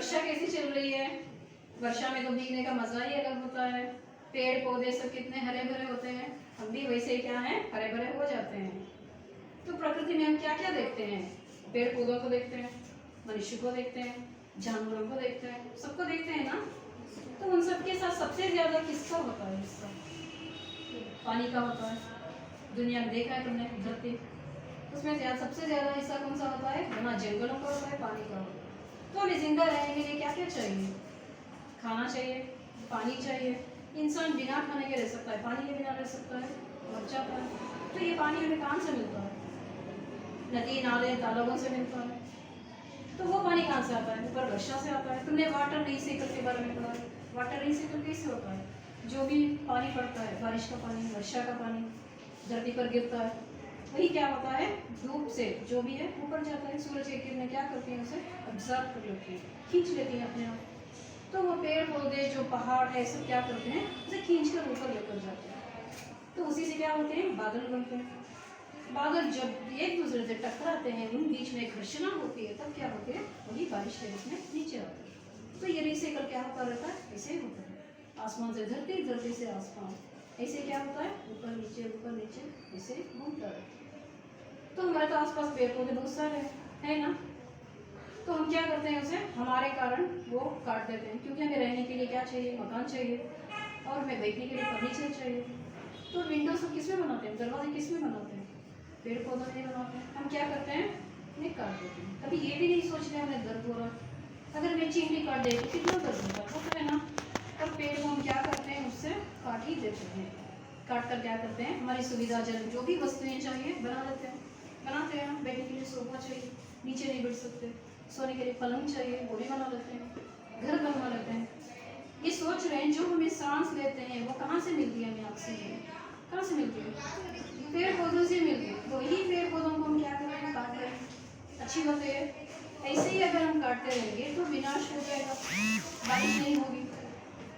वर्षा कैसी चल रही है। वर्षा में तो भीगने का मजा ही अलग होता है। पेड़ पौधे सब कितने हरे भरे होते हैं, हम भी वैसे ही क्या है हरे भरे हो जाते हैं। तो प्रकृति में हम क्या क्या देखते हैं, पेड़ पौधों को देखते हैं, मनुष्य को देखते हैं, जानवरों को देखते हैं, सबको देखते हैं ना। तो उन सबके साथ सबसे ज्यादा किसका होता है हिस्सा? पानी का होता है। दुनिया में देखा है तुमने धरती, उसमें सबसे ज्यादा हिस्सा कौन सा होता है? घना जंगलों का होता है, पानी का होता है। तो हमें जिंदा रहने के लिए क्या क्या चाहिए? खाना चाहिए, पानी चाहिए। इंसान बिना खाने के रह सकता है, पानी के बिना रह सकता है, मर जाता है। तो ये पानी हमें कहाँ से मिलता है? नदी नाले तालाबों से मिलता है। तो वो पानी कहाँ से आता है? ऊपर वर्षा से आता है। तुमने वाटर रिसाइकल के बारे में पढ़ा है। वाटर रिसाइकल कैसे होता है? जो भी पानी पड़ता है, बारिश का पानी, वर्षा का पानी धरती पर गिरता है, वही क्या होता है धूप से जो भी है ऊपर जाता है। सूरज की किरणें क्या करती हैं, उसे ऑब्जर्व कर लेती हैं, खींच लेती हैं अपने आप। तो वो पेड़ पौधे जो पहाड़ है सब क्या करते हैं, उसे खींच कर ऊपर लेकर जाते हैं। तो उसी से क्या होते हैं, बादल बनते हैं। बादल जब एक दूसरे से टकराते हैं, उन बीच में घर्षणा होती है, तब क्या होते हैं, वही बारिश के रूप में नीचे आते हैं। तो ये रिसाइकल क्या होता रहता है, ऐसे होता है। आसमान से धरती, धरती से आसमान, ऐसे क्या होता है, ऊपर नीचे ऐसे घूमता रहता है। तो हमारे तो आसपास पेड़ पौधे बहुत सारे है ना। तो हम क्या करते हैं, उसे हमारे कारण वो काट देते हैं, क्योंकि हमें रहने के लिए क्या चाहिए, मकान चाहिए, और हमें बैठने के लिए फर्नीचर चाहिए। तो विंडोज हम किस में बनाते हैं, दरवाजे किस में बनाते हैं, पेड़ पौधों में बनाते हैं। हम क्या करते हैं, उन्हें काट देते हैं। कभी ये भी नहीं सोचते हमें दर्द हो रहा है। अगर मैं चींटी काट दे तो कितना दर्द होता है ना। पर पेड़ को हम क्या करते हैं, उससे काट ही देते हैं। काट कर क्या करते हैं, हमारी सुविधाजनक जो भी वस्तुएं चाहिए बना लेते हैं, बनाते हैं। हम बैठने के लिए सोफा चाहिए, नीचे नहीं बैठ सकते, सोने के लिए पलंग चाहिए, वो भी बना लेते हैं, घर बनवा लेते हैं। ये सोच रहे हैं जो हमें सांस लेते हैं वो कहाँ से मिलती है, हमें ऑक्सीजन कहाँ से मिलती है, पेड़ पौधों से मिलती है। तो यही पेड़ पौधों को हम क्या कर रहे हैं, काट रहे हैं। अच्छी बात है। ऐसे ही अगर हम काटते रहेंगे तो विनाश हो जाएगा, बारिश नहीं होगी।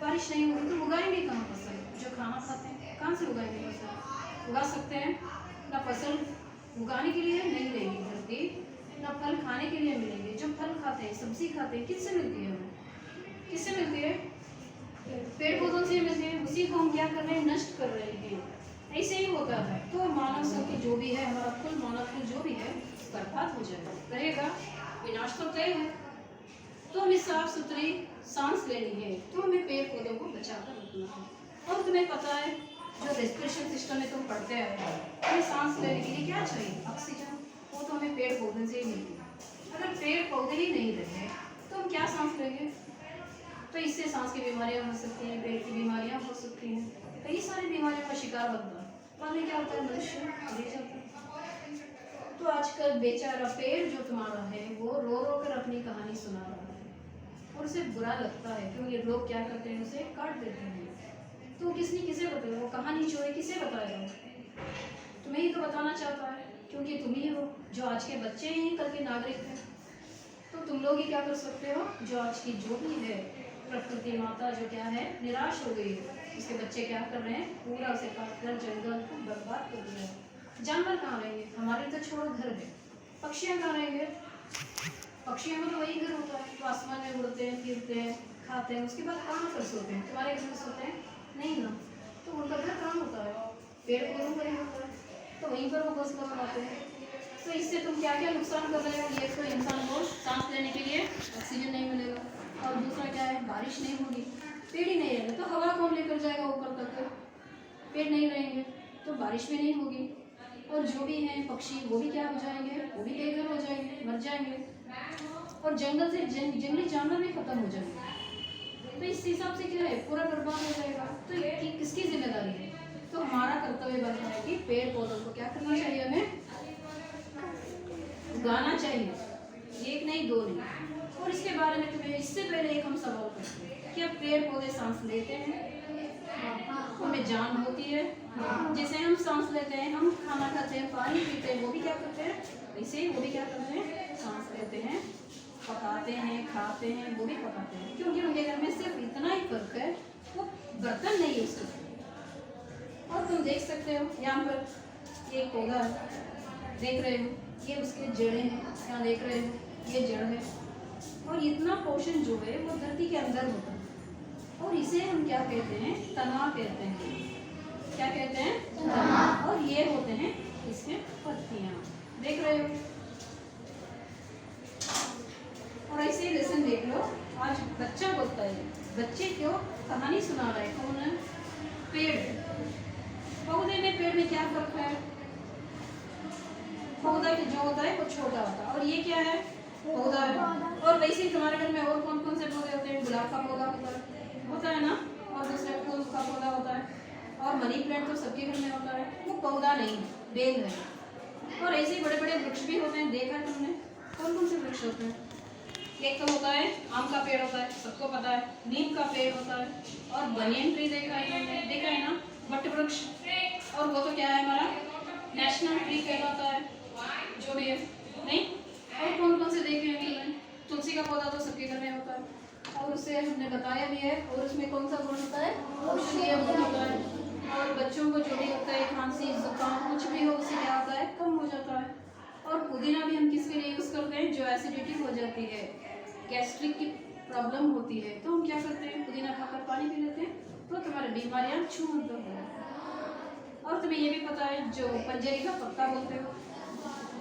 बारिश नहीं होगी तो उगाएंगे कहाँ फसल, जो खाना खाते हैं कहाँ से उगाएंगे फसल? उगा सकते हैं ना, फसल उगाने के लिए नहीं रहेगी धरती, ना फल खाने के लिए मिलेंगे। जो फल खाते हैं, सब्जी खाते हैं, किससे मिलती है हमें, किससे मिलती है, पेड़ पौधों से मिलती है। उसी को हम क्या कर रहे हैं, नष्ट कर रहे हैं। ऐसे ही होता है। तो मानव संख्या जो भी है, हमारा कुल मानव कुल जो भी है बर्बाद हो जाएगा, रहेगा, विनाश तो तय है। तो हमें साफ सुथरी सांस लेनी है, तो हमें पेड़ पौधों को बचाकर रखना है। और तुम्हें पता है जो रेस्पिरेशन सिस्टम में तुम पढ़ते हैं, हमें सांस लेने के लिए क्या चाहिए, ऑक्सीजन। वो तो हमें पेड़ पौधे से ही मिलती है। अगर पेड़ पौधे ही नहीं रहे तो हम क्या सांस लेंगे? तो इससे सांस की बीमारियां हो सकती हैं, पेट की बीमारियां हो सकती हैं, कई सारी बीमारियों का शिकार बनता है। बाद में क्या होता है, मनुष्य मर जाता है। तो आजकल बेचारा पेड़ जो तुम्हारा है वो रो रो कर अपनी कहानी सुना रहा है, और उसे बुरा लगता है क्योंकि लोग क्या करते हैं, उसे काट देते हैं। तो किसे बताएगा, वो कहानी जो है किसे बताएगा? तुम्हें ही तो बताना चाहता है, क्योंकि तुम ही हो जो आज के बच्चे हैं, कल के नागरिक हैं। तो तुम लोग ही क्या कर सकते हो, जो आज की जो भी है प्रकृति माता जो क्या है निराश हो गई है, उसके बच्चे क्या कर रहे हैं, पूरा उसे काट कर जंगल को बर्बाद कर दिया है। जानवर कहाँ रहेंगे, हमारे तो छोड़ो घर है, पक्षियाँ कहाँ रहेंगे? पक्षियों का तो वही घर होता है, तो आसमान में उड़ते हैं, फिरते हैं, खाते हैं, उसके बाद कहाँ पर सोते हैं? तुम्हारे घर में सोते हैं नहीं ना। तो उनका घर कहाँ होता है, पेड़ पौधों पर ही होता है, तो वहीं पर वो घोंसला बनाते हैं। तो इससे तुम क्या क्या नुकसान कर रहे हो, ये तो इंसान को सांस लेने के लिए ऑक्सीजन नहीं मिलेगा, और दूसरा क्या है, बारिश नहीं होगी, पेड़ ही नहीं रहेंगे तो हवा कौन लेकर जाएगा ऊपर तक? पेड़ नहीं रहेंगे तो बारिश भी नहीं होगी, और जो भी हैं पक्षी वो भी क्या हो जाएंगे, वो भी बेघर हो जाएंगे, मर जाएंगे, और जंगल से जंगली जानवर भी खत्म हो जाएंगे। तो इस हिसाब से क्या है, पूरा बर्बाद हो जाएगा। तो ये किसकी जिम्मेदारी है? तो हमारा कर्तव्य बनता है कि पेड़ पौधों को क्या करना चाहिए, हमें उगाना चाहिए, एक नहीं दो नहीं। और इसके बारे में तुम्हें इससे पहले एक हम सवाल करते हैं, क्या पेड़ पौधे सांस लेते हैं? हमें जान होती है, जैसे हम सांस लेते हैं, हम खाना खाते हैं, पानी पीते हैं, वो भी क्या करते हैं, वैसे ही वो भी क्या करते हैं, सांस लेते हैं, पकाते हैं, खाते हैं, वो भी पकाते हैं, क्योंकि उनके घर में सिर्फ इतना ही फर्क है, वो बर्तन नहीं यूज करते। और तुम देख सकते हो यहाँ पर एक पौधा देख रहे हो, ये उसके जड़ें हैं, यहाँ देख रहे हो ये जड़ है, और इतना पोर्शन जो है वो धरती के अंदर होता है और इसे हम क्या कहते हैं, तना कहते हैं। क्या कहते हैं, तना। और ये होते हैं इसके पत्तियां, देख रहे हो। और ऐसे ही लेसन देख लो, आज बच्चा बोलता है, बच्चे क्यों कहानी सुना रहे हैं, कौन है, पेड़। पौधे में पेड़ में क्या फर्क है, पौधा जो होता है वो छोटा होता है और ये क्या है, पौधा है। और वैसे ही तुम्हारे घर में और कौन कौन से पौधे होते हैं, गुलाब का पौधा होता है ना, और दूसरे फूल का पौधा होता है, और मनी प्लांट तो सबके घर में होता है, वो पौधा नहीं बेल है। और ऐसे ही बड़े बड़े वृक्ष भी होते हैं, देखा है तुमने, कौन कौन से वृक्ष होते हैं, एक तो होता है आम का पेड़ होता है, सबको पता है, नीम का पेड़ होता है, और बनियन ट्री देखा है ना, वट वृक्ष, और वो तो क्या है हमारा नेशनल ट्री कहलाता है, जो भी है नहीं। और कौन कौन से देखे हैं, तुलसी का पौधा तो सबके घर में होता है और उससे हमने बताया भी है, और उसमें कौन सा गुण होता है, औषधीय गुण होता है। और बच्चों को जो भी होता है खांसी जुकाम कुछ भी हो उससे क्या होता है, कम हो जाता है। और पुदीना भी हम किसके लिए यूज़ करते हैं, जो एसिडिटी हो जाती है, गैस्ट्रिक की प्रॉब्लम होती है, तो हम क्या करते हैं, पुदीना खाकर पानी पी लेते हैं, तो तुम्हारी बीमारियां छूट हो। और तुम्हें ये भी पता है, जो पंजेरी का पत्ता बोलते हो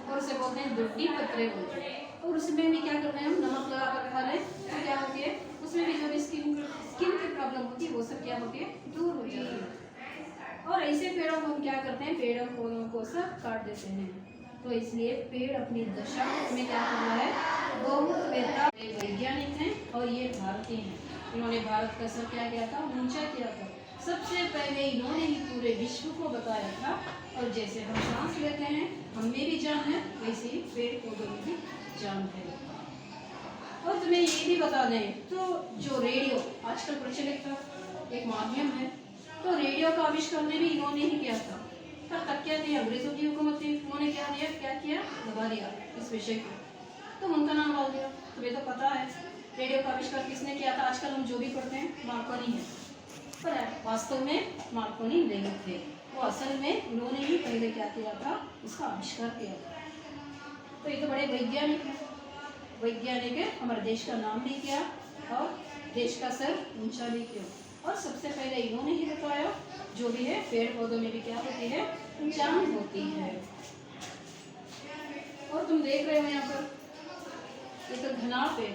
और उसे बोलते हैं दुड्डी पत्रे बोलते हैं, और उसमें भी क्या करते हैं, हम नमक लगा कर खा लें तो क्या होती है, उसमें भी जो भी स्किन की प्रॉब्लम होती है वो सब क्या होती है, दूर हो जाती है। और ऐसे पेड़ों को हम क्या करते हैं, पेड़ों पौधों को सब काट देते हैं। तो इसलिए पेड़ अपनी दशा में क्या करना है, बहुत वैज्ञानिक हैं और ये भारतीय हैं। इन्होंने भारत का सर क्या किया था, ऊंचा किया था। सबसे पहले इन्होंने ही पूरे विश्व को बताया था। और जैसे हम सांस लेते हैं हम में भी जान है, वैसे ही पेड़ पौधों में भी जान है। और तुम्हें ये भी बता दें, तो जो रेडियो आजकल प्रचलित था एक माध्यम है, तो रेडियो का आविष्कार भी इन्होंने ही किया था। तब क्या थी, अंग्रेजों की हुकूमत थी, उन्होंने क्या किया, दबा दिया इस विषय को, तो उनका नाम डाल दिया। तुम्हें तो पता है रेडियो का आविष्कार किसने किया था, आजकल हम जो भी पढ़ते हैं मार्कोनी है, पर वास्तव में मार्कोनी नहीं थे, वो असल में उन्होंने ही पहले क्या किया था, इसका आविष्कार किया था। तो ये तो बड़े वैज्ञानिक है, वैज्ञानिक है, हमारे देश का नाम भी किया और देश का सर ऊंचा भी किया। और सबसे पहले इन्होंने ही बताया, जो भी है पेड़ पौधों में भी क्या होती है, जान होती है। और तुम देख रहे हो यहाँ पर, ये तो घना पेड़,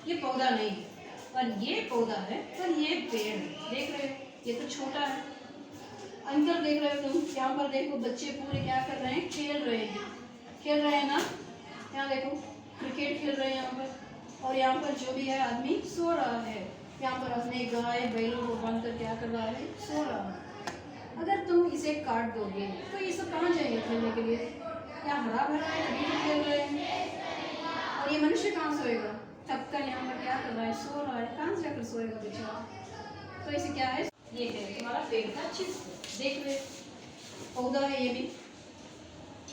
ये पौधा नहीं है पर ये पौधा है, पर ये पेड़ है, देख रहे हो, ये तो छोटा है। अंकल देख रहे हो तुम, यहाँ पर देखो बच्चे पूरे क्या कर रहे हैं, खेल रहे हैं ना, यहाँ देखो क्रिकेट खेल रहे हैं यहाँ पर। और यहाँ पर जो भी है आदमी सो रहा है, यहाँ पर अपने गाय बैलों को बांध कर क्या कर रहा है, सो रहा है। अगर तुम इसे काट दोगे तो ये सब कहाँ जाएंगे खेलने के लिए, यहाँ हरा भरा है, अभी खेल रहे हैं। और ये मनुष्य कहाँ सोएगा, तब तक यहाँ पर क्या कर रहा है, सो रहा है, कहाँ से जाकर सोएगा बेचारा। तो इसे क्या है, ये है तुम्हारा पेड़ का चित्र, देख रहे पौधा है ये भी,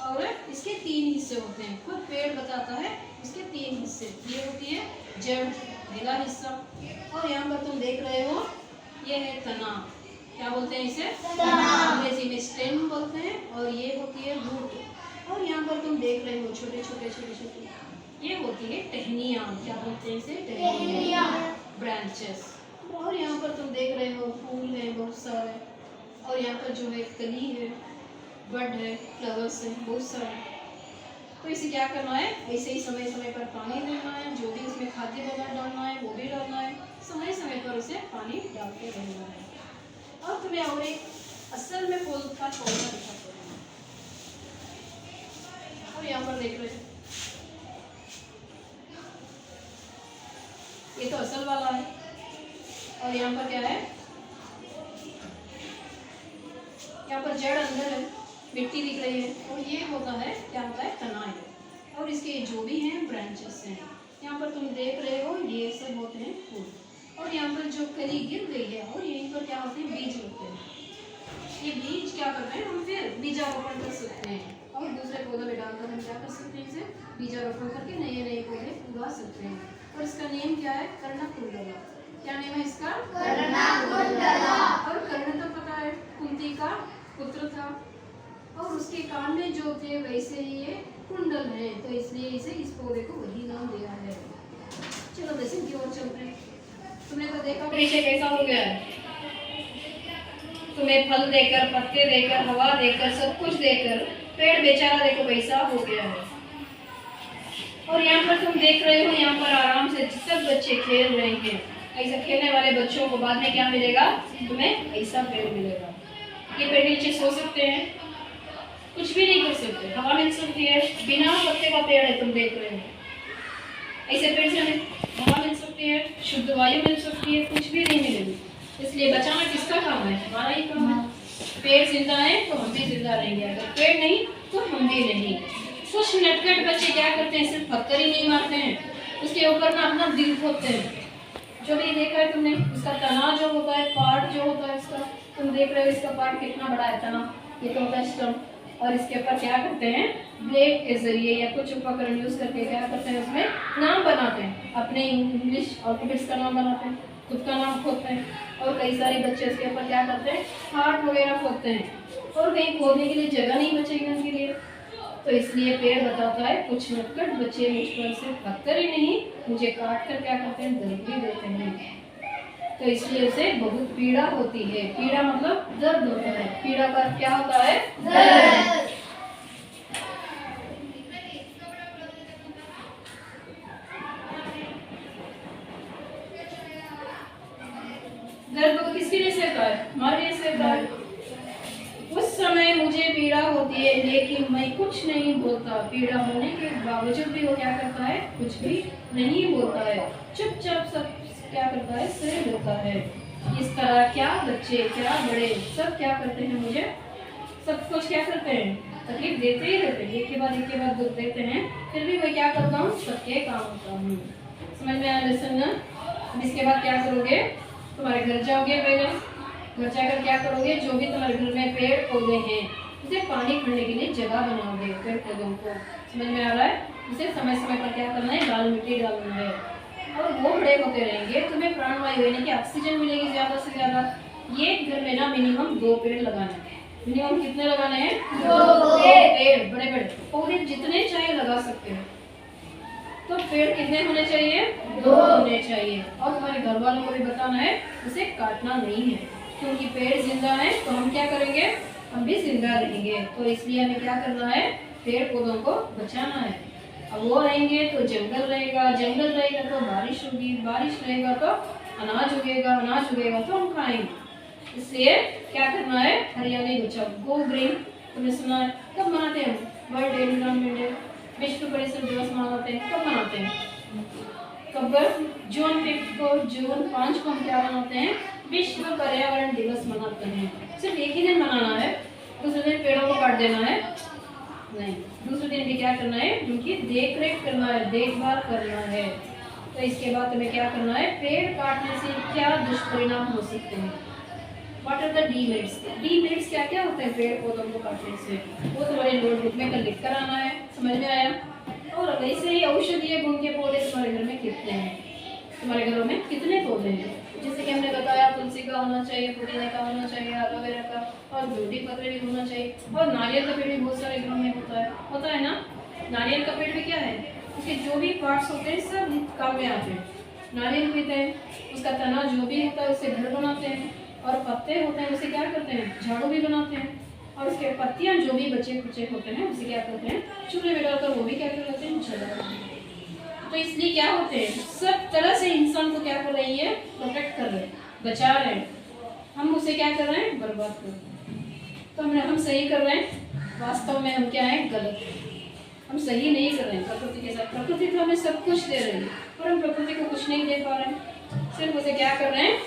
और इसके 3 हिस्से होते हैं, खुद पेड़ बताता है इसके 3 हिस्से। ये होती है जड़, ढीला हिस्सा, और यहाँ पर तुम देख रहे हो ये है तना, क्या बोलते हैं इसे, अंग्रेजी में स्टेम बोलते हैं, और ये होती है रूट। और यहाँ पर तुम देख रहे हो छोटे छोटे ये होती है टहनियाँ, क्या बोलते हैं इसे, टहनियाँ, ब्रांचेस। और यहाँ पर तुम देख रहे हो फूल है बहुत सारे, और यहाँ पर जो है कली है, बड है, फ्लावर्स है बहुत सारे। तो इसे क्या करना है, ऐसे ही समय समय पर पानी देना है, जो भी उसमें खाद्य पदार्थ डालना है वो भी डालना है, समय समय पर उसे पानी डालते रहना है। और तुम्हें और एक असल में फूल का पौधा दिखाते हैं, और यहाँ पर देख रहे हैं ये तो असल वाला है, और यहाँ पर क्या है, यहाँ पर जड़ अंदर है, मिट्टी दिख रही है, और ये होता है क्या होता है, तना है, और इसके जो भी हैं ब्रांचेस हैं। यहाँ पर तुम देख रहे हो ये सब होते हैं फूल, और यहाँ पर जो कली गिर गई है और यहीं पर क्या होते हैं, बीज होते हैं। ये बीज क्या करते हैं, हम फिर बीजारोपण कर सकते हैं, और दूसरे पौधे में डालकर हम क्या कर सकते हैं, इसे बीजारोपण करके नए नए पौधे उगा सकते हैं। और इसका नेम क्या है, कर्णकुंडला। क्या नेम है इसका, कर्णकुंडला। और कर्ण तो पता है कुंती का पुत्र था, और उसके कान में जो थे वैसे ही ये कुंडल है, तो इसलिए इसे इस पौधे को वही नाम दिया है। चलो लेसन की ओर चलते हैं। तुमने तो देखा पीछे कैसा हो गया है, तुम्हें फल देकर, पत्ते देकर, हवा देकर, सब कुछ देकर पेड़ बेचारा देखो कैसा हो गया है। और यहाँ पर तुम देख रहे हो, यहाँ पर आराम से सब बच्चे खेल रहे हैं। ऐसा खेलने वाले बच्चों को बाद में क्या मिलेगा, तुम्हें ऐसा पेड़ मिलेगा। ये पेड़ नीचे सो सकते हैं, कुछ भी नहीं कर सकते, हवा मिल सकती है, बिना पत्ते का पेड़ है, तुम देख रहे हो। ऐसे पेड़ से हमें हवा मिल सकती है, शुद्ध वायु मिल सकती है, कुछ भी नहीं मिलेगी। इसलिए बचाना किसका काम है, हमारा ही काम है। पेड़ जिंदा है तो हम भी जिंदा रहेंगे, अगर पेड़ नहीं तो हम भी नहीं। कुछ नटखट बच्चे क्या करते हैं, सिर्फ पत्थर ही नहीं मारते हैं, उसके ऊपर ना अपना दिल खोदते हैं। जो भी देखा है तुमने, उसका तना जो होता है, पार्ट जो होता है इसका, तुम देख रहे हो इसका पार्ट कितना बड़ा है, तना, ये तो होता है स्टम। और इसके ऊपर क्या करते हैं, ब्लेड के जरिए या कुछ उपकरण यूज करके क्या करते हैं, उसमें नाम बनाते हैं, अपने इंग्लिश अल्फाबेट्स का नाम बनाते हैं, खुद का नाम खोदते हैं। और कई सारे बच्चे इसके ऊपर क्या करते हैं, हार्ट वगैरह खोदते हैं, और कहीं खोदने के लिए जगह नहीं बचेगी उनके लिए। तो इसलिए पेड़ बताता है, कुछ नटखट बच्चे मुझ पर सिर्फ पत्थर ही नहीं, मुझे काट कर क्या करते हैं, दर्द भी देते हैं। तो इसलिए उसे बहुत पीड़ा होती है। पीड़ा मतलब दर्द होता है। पीड़ा का क्या होता है, दर्द। दर्द को किसके लिए सहता है, हमारे लिए सहता है। उस समय मुझे पीड़ा होती है लेकिन मैं कुछ नहीं बोलता। पीड़ा होने के बावजूद भी वो क्या करता है, कुछ भी नहीं बोलता है, चुपचाप सब क्या करता है, सह लेता है। इस तरह क्या बच्चे क्या बड़े सब क्या करते हैं, मुझे सब कुछ क्या करते हैं, तकलीफ देते ही रहते हैं, एक के बाद दुख देते हैं, फिर भी मैं क्या करता हूँ, सबके काम होता हूँ। समझ में आया लेसन ना। अब इसके बाद क्या करोगे, तुम्हारे घर जाओगे, पहले घर जाकर क्या करोगे, जो भी तुम्हारे घर में पेड़ पौधे हैं उसे पानी भरने के लिए जगह बनाओगे। पेड़ पौधों को समझ में आ रहा है, उसे समय समय पर क्या करना है, लाल मिट्टी डालना है, और वो बड़े होते रहेंगे, तुम्हें प्राणवायु यानी कि ऑक्सीजन मिलेगी ज़्यादा से ज़्यादा। ये घर में ना मिनिमम 2 पेड़ लगाने हैं। मिनिमम कितने लगाने हैं, 2 पेड़, बड़े बड़े पौधे जितने चाहे लगा सकते हो। तो पेड़ कितने होने चाहिए, 2 होने चाहिए। और तुम्हारे घर वालों को भी बताना है, उसे काटना नहीं है, क्योंकि पेड़ जिंदा है तो हम क्या करेंगे, हम भी जिंदा रहेंगे। तो इसलिए हमें क्या करना है, पेड़ पौधों को बचाना है। अब वो रहेंगे तो जंगल रहेगा, जंगल रहेगा तो बारिश होगी, बारिश रहेगा तो अनाज उगेगा, अनाज उगेगा तो हम खाएंगे। इसलिए क्या करना है, हरियाली बचाओ, गो ग्रीन। तुमने सुना है, कब मनाते हैं, वर्ल्ड एनवायरनमेंट डे, विश्व परिसर दिवस मनाते हैं, कब मनाते हैं, कब, जून 5 को, जून 5 को हम क्या मनाते हैं, विश्व पर्यावरण दिवस मनाते हैं। सिर्फ एक ही दिन मनाना है, दूसरे दिन पेड़ों को काट देना है नहीं, दूसरे दिन भी क्या करना है, उनकी देख रेख करना है, देखभाल करना है। तो इसके बाद तुम्हें क्या करना है, पेड़ काटने से क्या दुष्परिणाम हो सकते हैं, what are the demerits. Demerits क्या क्या होते हैं पेड़ पौधों को काटने से, वो तुम्हारे नोटबुक में कल लिख कर आना है। समझ में आया। और वैसे ही औषधीय गुण के पौधे तुम्हारे घर में कितने हैं, तुम्हारे घरों में कितने पौधे हैं, जैसे कि हमने बताया, तुलसी का होना चाहिए, पुदीने का होना चाहिए, एलोवेरा का, और जूड़ी पत्र भी होना चाहिए। और नारियल का पेड़ भी बहुत सारे घरों में होता है ना। नारियल का पेड़ भी क्या है, उसके जो भी पार्ट्स होते हैं सब काम में आते हैं। नारियल पीते हैं, उसका तना जो भी होता है उससे घर बनाते हैं, और पत्ते होते हैं उसे क्या करते हैं, झाड़ू भी बनाते हैं, और उसके पत्तियां जो भी बचे कुचे होते हैं उसे क्या करते हैं, चूल्हे में डालकर वो भी क्या कर लेते हैं, जला देते हैं। तो इसलिए क्या होते हैं, सब तरह से इंसान को क्या कर रही है, प्रोटेक्ट कर रहे हैं, बचा रहे हैं। हम उसे क्या कर रहे हैं, बर्बाद कर रहे हैं। तो हम सही कर रहे हैं, वास्तव में हम क्या है, गलत है। हम सही नहीं कर रहे हैं प्रकृति के साथ। प्रकृति तो हमें सब कुछ दे रही है, पर हम प्रकृति को कुछ नहीं दे पा रहे हैं, सिर्फ उसे क्या कर रहे हैं,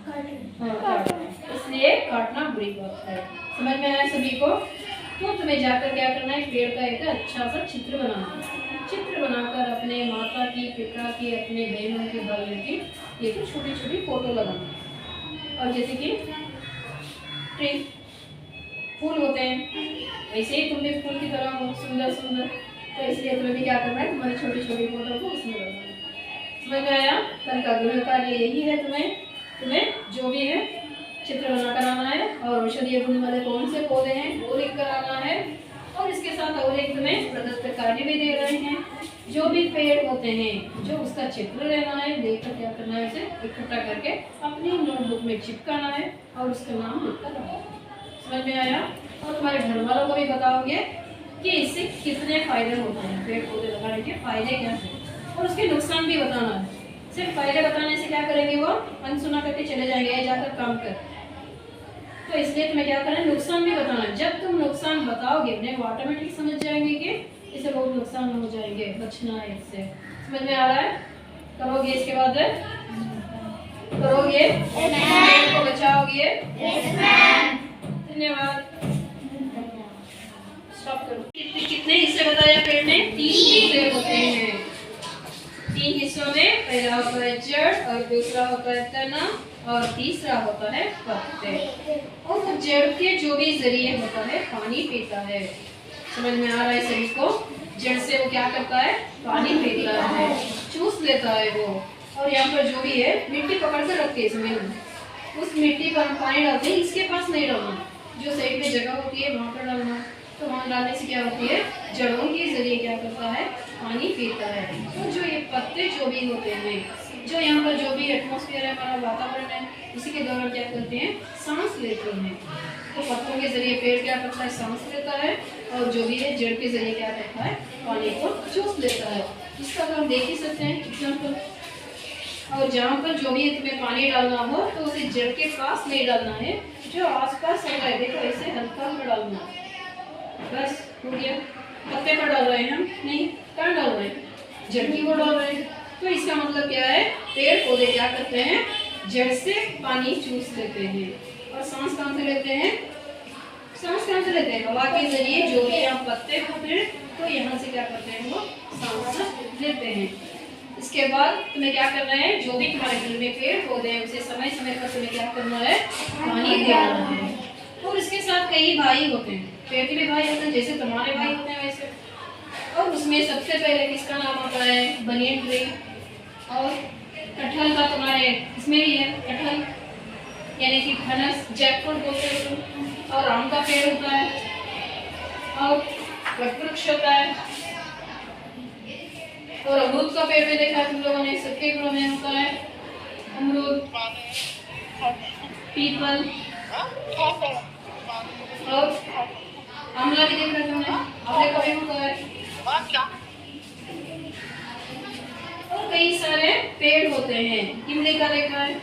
काट रहे हैं। इसलिए काटना बुरी बात है। समझ में आया सभी को। तो तुम्हें जाकर क्या करना है, पेड़ का एक अच्छा सा चित्र बनाना है। चित्र बनाकर अपने माता की, पिता की, अपने बहनों की, भाइयों की ये तो छोटी छोटी फोटो लगाना। और जैसे कि ट्री, फूल होते हैं, वैसे ही तुम भी फूल की तरह हो, सुंदर सुंदर। तो इसलिए तुम्हें भी क्या करना है, तुम्हारी छोटी छोटी फोटो को उसमें लगाना। समझ में आया। कल का गृह कार्य यही है, तुम्हें जो भी है चित्र बनाकर आना है, और औषधीय गुण वाले कौन से पौधे हैं वो लिख कर आना है। और इसके साथ और एक तुम्हें प्रदत्त कार्य भी दे रहे हैं। जो भी पेड़ होते हैं जो उसका चित्र लेना है, लेकर क्या करना है, उसे इकट्ठा करके अपनी नोटबुक में चिपकाना है और उसका नाम लिखकर रखना है। समझ में आया? और तुम्हारे घर वालों को भी बताओगे कि इससे कितने फायदे होते हैं, पेड़ पौधे लगाने के फायदे क्या हैं, और उसके नुकसान भी बताना है। सिर्फ फायदे बताने से क्या करेंगे, वो अनसुना करके चले जाएंगे, जाकर काम कर। तो इसलिए तुम्हें क्या करना है, नुकसान भी बताना है। जब तुम नुकसान बताओगे उन्हें वो ऑटोमेटिक समझ जाएंगे कि इससे बहुत नुकसान हो जाएंगे, बचना है इससे। समझ में आ रहा है? करोगे इसके बाद करोगे को बचाओगे। धन्यवाद। स्टॉप करो। कितने हिस्से बताया पेड़ ने? 3 हिस्से होते हैं। 3 हिस्सों में पहला होता है जड़, और दूसरा होता है तना, और तीसरा होता है पत्ते। और जड़ के जो भी जरिए होता है पानी पीता है। समझ में आ रहा है सभी को? जड़ से वो क्या करता है, पानी पीता है, चूस लेता है वो। और यहाँ पर जो भी है मिट्टी पकड़ कर रखती है जमीन में, उस मिट्टी पर पानी डालते हैं। इसके पास नहीं डालना, जो साइड में जगह होती है वहाँ पर डालना। तो वहाँ डालने से क्या होती है, जड़ों के जरिए क्या करता है, पानी पीता है। तो जो ये पत्ते जो भी होते हैं, जो यहाँ पर जो भी एटमॉस्फेयर है, हमारा वातावरण है, इसी के दौरान क्या करते हैं, सांस लेते हैं। तो पत्तों के जरिए पेड़ क्या करता है, सांस लेता है, और जो भी है जड़ के जरिए क्या करता है, पानी को चूस लेता है। इसका तो हम देख ही सकते हैं एग्जाम्पल। और जहाँ पर जो भी तुम्हें पानी डालना हो तो उसे जड़ के पास नहीं डालना है, जो आसपास है देखो ऐसे हल्का में डालना। बस हो गया। पत्ते पर डाल रहे हैं हम, नहीं कहाँ डाल रहे हैं, जड़ की वो डाल रहे हैं। तो इसका मतलब क्या है, पेड़ पौधे क्या करते हैं, जड़ से पानी चूस लेते हैं। और सांस कहाँ से लेते हैं, सांस कहाँ से लेते हैं, हवा के जरिए। जो भी यहाँ पत्ते होते हैं तो यहाँ से क्या करते हैं, वो सांस लेते हैं। इसके बाद तुम्हें क्या करना है, जो भी तुम्हारे घर में पेड़ पौधे हैं उसे समय समय पर तुम्हें क्या करना है, पानी देना है। और इसके साथ कई भाई होते हैं, पेड़ के भी भाई होते हैं, जैसे तुम्हारे भाई होते हैं वैसे। और उसमें सबसे पहले किसका नाम आता है, बनियन ट्री। और कटहल का तुम्हारे इसमें भी है, कटहल यानी कि फनस, जैकफ्रूट बोलते हैं तुम। और आम का पेड़ होता है, और वटवृक्ष होता है, और अमरूद का पेड़ भी देखा तुम लोगों ने, सबके घरों में होता है अमरूद, पीपल, और आंवला भी देखा तुमने, आंवले का भी होता है। और कई सारे पेड़ होते हैं, इमली का देखा है।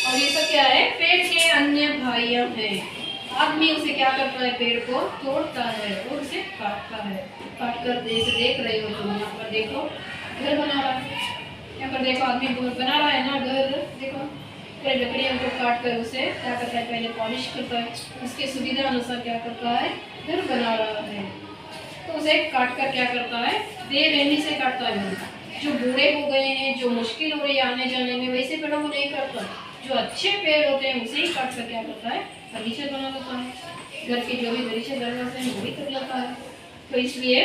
और ये सब क्या है, पेड़ के अन्य भाइयां हैं। आदमी उसे क्या करता है, पेड़ को तोड़ता है और उसे काटता है। काट कर जैसे देख रहे हो तुम, यहाँ पर देखो घर बना रहा है, यहाँ पर देखो आदमी बना रहा है ना घर। देखो पहले लकड़ियों को काट कर उसे क्या करता है, पहले पॉलिश करता है, उसके सुविधा अनुसार क्या करता है, घर बना रहा है। तो उसे काट कर क्या करता है, बेरहमी से काटता है। जो बूढ़े हो गए हैं, जो मुश्किल हो रही है आने जाने में, वैसे पेड़ों को नहीं काटता। जो अच्छे पेड़ होते हैं उसे ही काट कर क्या करता है, फर्नीचर बना लेता है। घर के जो भी फर्नीचर दरवाजे हैं वो भी कर लेता है। तो इसलिए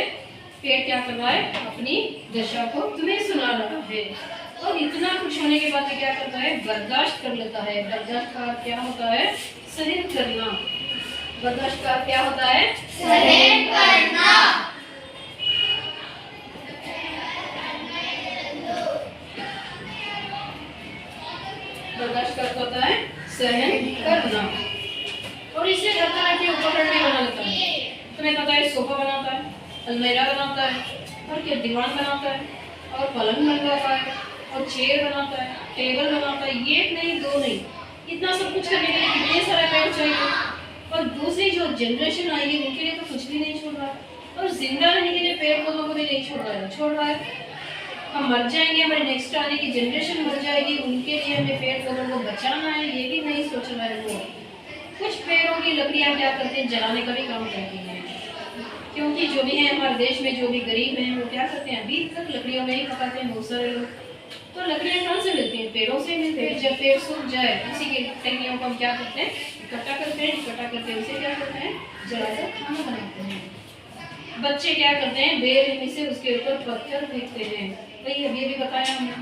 पेड़ क्या कर रहा है, अपनी दशा को तुम्हें सुना रहा है। और इतना कुछ होने के बाद क्या करता है, बर्दाश्त कर लेता है। बर्दाश्त का क्या होता है, सहन करना। बर्दाश्त का क्या होता है, सहन करना। बर्दाश्त का होता है सहन करना। और इससे घर तरह के उपकरण भी बना लेता है। तुम्हें पता है, सोफा बनाता है, अलमीरा बनाता है, और क्या दीवान बनाता है, और पलंग बनवाता है, और चेयर बनाता है, टेबल बनाता है। ये नहीं दो नहीं, इतना सब कुछ करने के लिए कितने सारे पेड़ चाहिए। और दूसरी जो जनरेशन आएगी उनके लिए तो कुछ भी नहीं छोड़ रहा है, और जिंदा रहने के लिए पेड़ पौधों को भी नहीं छोड़ रहा है। हम मर जाएंगे, हमारी नेक्स्ट आने की जनरेशन मर जाएगी, उनके लिए हमें पेड़ पौधों को बचाना है, ये भी नहीं सोच रहा है वो। कुछ पेड़ों की लकड़ियाँ क्या करते हैं, जलाने का भी काम करती हैं। क्योंकि जो भी है हमारे देश में जो भी गरीब हैं वो क्या करते हैं, अभी तक लकड़ियों में ही पकाते हैं बहुत सारे लोग। तो लकड़ियाँ कहाँ से मिलती हैं, पेड़ों से मिलती है। जब पेड़ सूख जाए उसी के टहनियों को हम क्या करते हैं, इकट्ठा करते हैं। इकट्ठा करके उसे क्या करते हैं, जलाकर खाना बनाते हैं। बच्चे क्या करते हैं, बेरहमी से उसके ऊपर पत्थर फेंकते हैं। वही अभी अभी बताया हमने,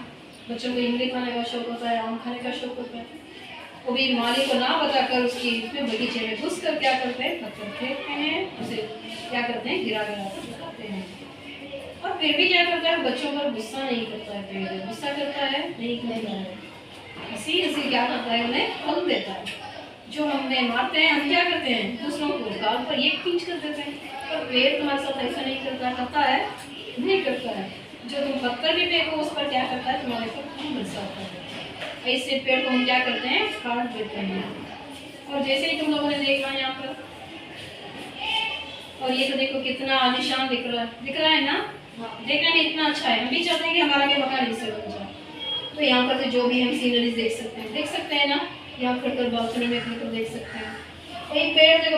बच्चों को इमली खाने का शौक होता है, आम खाने का शौक होता है। वो भी मालिक को ना बताकर उसकी उसमें बगीचे में घुस कर क्या करते हैं, पत्थर फेंकते हैं, उसे क्या करते हैं, गिरा गिरा कर दिखाते हैं। और फिर भी क्या करता है, बच्चों पर गुस्सा नहीं करता है, पेड़ गुस्सा करता है नहीं करता है, हंसी हंसी क्या करता है, उन्हें फल देता है। जो हमें मारते हैं हम क्या करते हैं, दूसरों को गाल पर एक खींच कर देते हैं, पर पेड़ तुम्हारे साथ ऐसा नहीं करता, करता है नहीं करता है। जो तुम पत्थर भी फेंको उस पर क्या करता है, तुम्हारे ऊपर खून बरसाता है। ऐसे पेड़ को हम क्या करते हैं, काट देते हैं। और जैसे ही तुम लोगों ने देखा यहाँ पर, और ये तो देखो कितना आलिशान दिख रहा है ना, देखने में इतना अच्छा है। हम भी चाहते हैं कि हमारा भी मकान इससे बन जाए। तो यहाँ पर तो जो भी हम सीनरीज देख सकते हैं ना, यहाँ खड़कर बालकनी में खड़कर देख सकते हैं। एक पेड़ देखो